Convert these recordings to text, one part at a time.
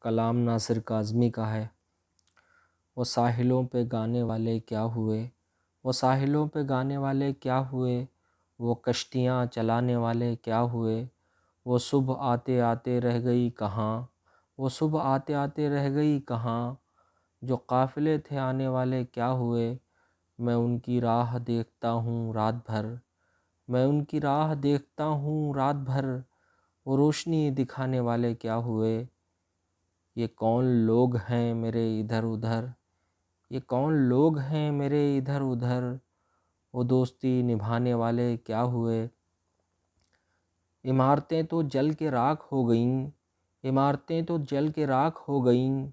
کلام ناصر کاظمی کا ہے۔ وہ ساحلوں پہ گانے والے کیا ہوئے، وہ ساحلوں پہ گانے والے کیا ہوئے، وہ کشتیاں چلانے والے کیا ہوئے، وہ صبح آتے آتے رہ گئی کہاں، وہ صبح آتے آتے رہ گئی کہاں، جو قافلے تھے آنے والے کیا ہوئے، میں ان کی راہ دیکھتا ہوں رات بھر، میں ان کی راہ دیکھتا ہوں رات بھر، وہ روشنی دکھانے والے کیا ہوئے، یہ کون لوگ ہیں میرے ادھر ادھر، یہ کون لوگ ہیں میرے ادھر ادھر، وہ دوستی نبھانے والے کیا ہوئے، عمارتیں تو جل کے راکھ ہو گئیں، عمارتیں تو جل کے راکھ ہو گئیں،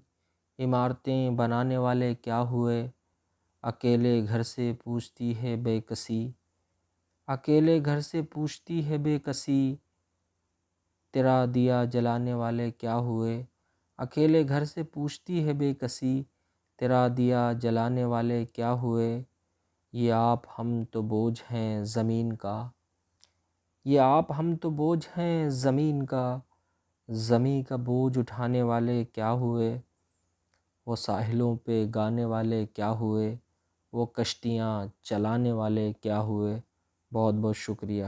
عمارتیں بنانے والے کیا ہوئے، اکیلے گھر سے پوچھتی ہے بے کسی، اکیلے گھر سے پوچھتی ہے بے کسی، تیرا دیا جلانے والے کیا ہوئے، اکیلے گھر سے پوچھتی ہے بے کسی، تیرا دیا جلانے والے کیا ہوئے، یہ آپ ہم تو بوجھ ہیں زمین کا، یہ آپ ہم تو بوجھ ہیں زمین کا، زمیں کا بوجھ اٹھانے والے کیا ہوئے، وہ ساحلوں پہ گانے والے کیا ہوئے، وہ کشتیاں چلانے والے کیا ہوئے۔ بہت بہت شکریہ۔